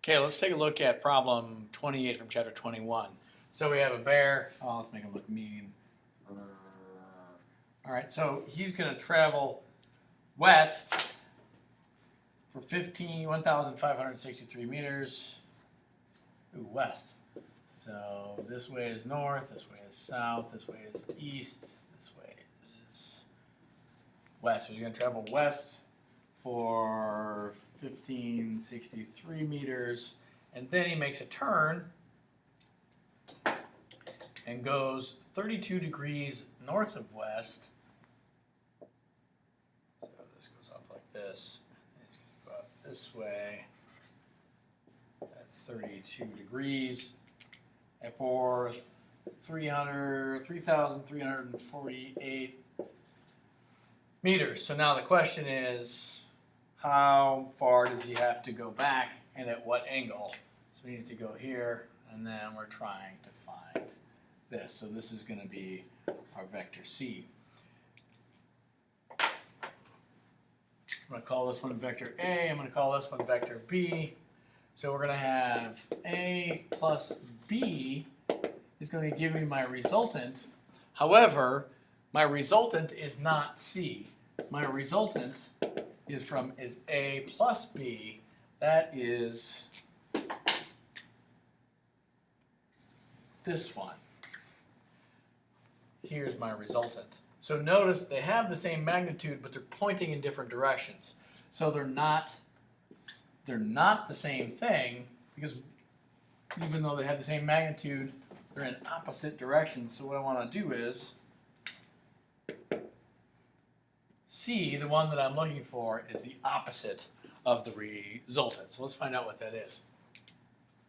Okay, let's take a look at problem 28 from chapter 21. So we have a bear. Oh, let's make him look mean. All right, so he's going to travel west for 1,563 meters. Ooh, west. So this way is north, this way is south, this way is east, this way is west. So he's going to travel west for 1,563 meters, and then he makes a turn and goes 32 degrees north of west. So this goes off like this. It's going to go up this way at 32 degrees, and for 3,348 meters. So now the question is, how far does he have to go back and at what angle? So he needs to go here, and then we're trying to find this. So this is going to be our vector C. I'm going to call this one vector A. I'm going to call this one vector B. So we're going to have A plus B is going to give me my resultant. However, my resultant is not C. My resultant is A plus B. That is this one. Here's my resultant. So notice they have the same magnitude, but they're pointing in different directions. So they're not the same thing, because even though they have the same magnitude, they're in opposite directions. So what I want to do is C, the one that I'm looking for, is the opposite of the resultant. So let's find out what that is.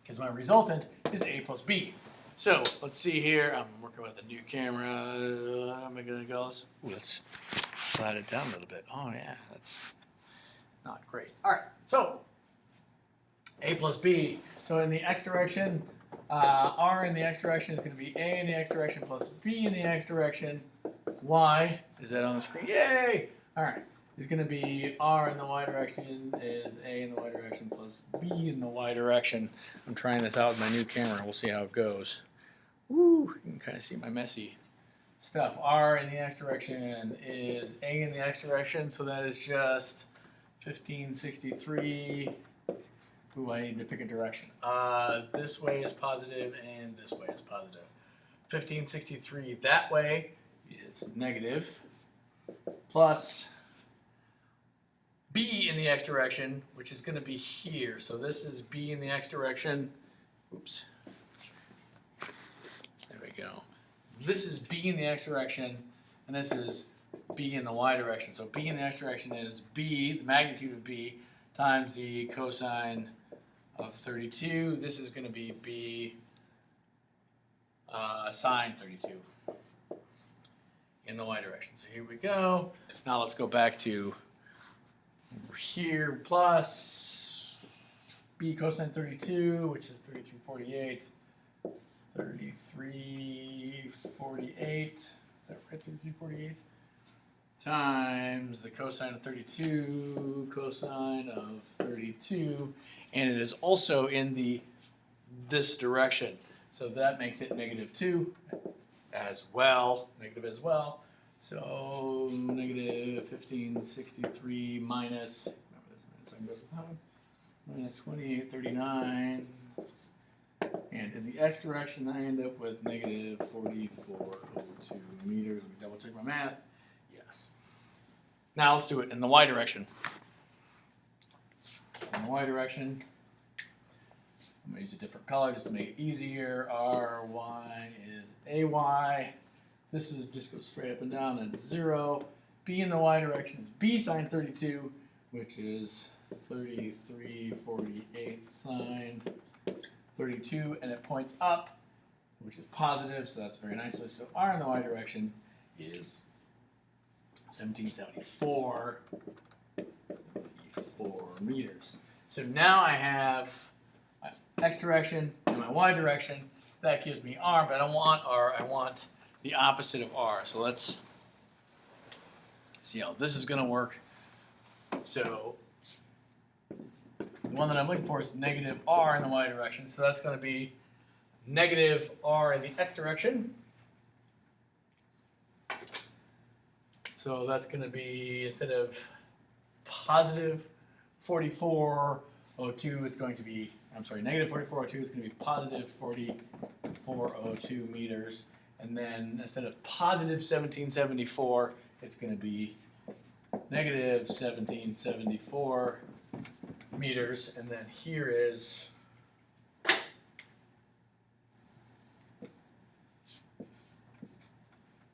Because my resultant is A plus B. So let's see here. I'm working with a new camera. How am I going to go? Let's slide it down a little bit. Oh yeah, that's not great. All right, so A plus B. So in the x direction, R in the x direction is going to be A in the x direction plus B in the x direction. Y, is that on the screen? Yay! All right, it's going to be R in the y direction is A in the y direction plus B in the y direction. I'm trying this out with my new camera. We'll see how it goes. Woo! You can kind of see my messy stuff. R in the x direction is A in the x direction, so that is just 1,563. Ooh, I need to pick a direction. This way is positive and this way is positive. 1,563 that way is negative, plus B in the x direction, which is going to be here. So this is B in the x direction. Oops. There we go. This is B in the x direction, and this is B in the y direction. So B in the x direction is B, the magnitude of B, times the cosine of 32. This is going to be B sine 32 in the y direction. So here we go. Now let's go back to over here, plus B cosine 32, which is 3348. 3348. Is that right? 3348 times the cosine of 32, cosine of 32, and it is also in this direction. So that makes it -2 as well, negative as well. So negative 1,563 minus, minus 2839. And in the x direction, I end up with negative 4402 meters. Let me double check my math. Yes. Now let's do it in the y direction. In the y direction, I'm going to use a different color just to make it easier. Ry is AY. This is just goes straight up and down. That's 0. B in the y direction is B sine 32, which is 3348 sine 32, and it points up, which is positive, so that's very nice. So R in the y direction is 1774 meters. So now I have my x direction and my y direction. That gives me R, but I don't want R. I want the opposite of R. So let's see how this is going to work. So one that I'm looking for is negative r in the y direction. So that's going to be negative r in the x direction. So that's going to be, instead of positive 4402, it's going to be, I'm sorry, negative 4402 is going to be positive 4402 meters. And then instead of positive 1774, it's going to be negative 1774 meters. And then here is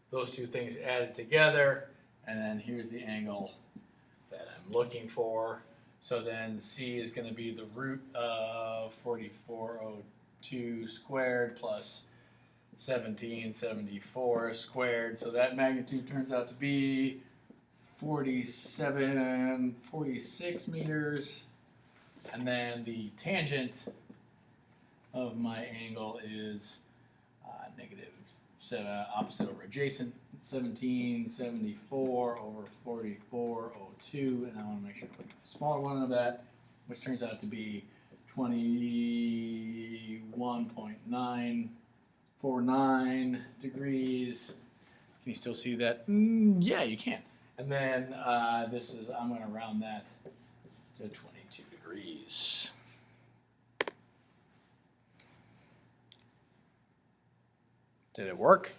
those two things added together. And then here's the angle that I'm looking for. So then C is going to be the root of 4402 squared plus 1774 squared. So that magnitude turns out to be 46 meters. And then the tangent of my angle is negative opposite over adjacent, 1774 over 4402, and I want to make sure I put the smaller one of that, which turns out to be 21.949 degrees. Can you still see that? Yeah, you can. And then this is, I'm going to round that to 22 degrees. Did it work?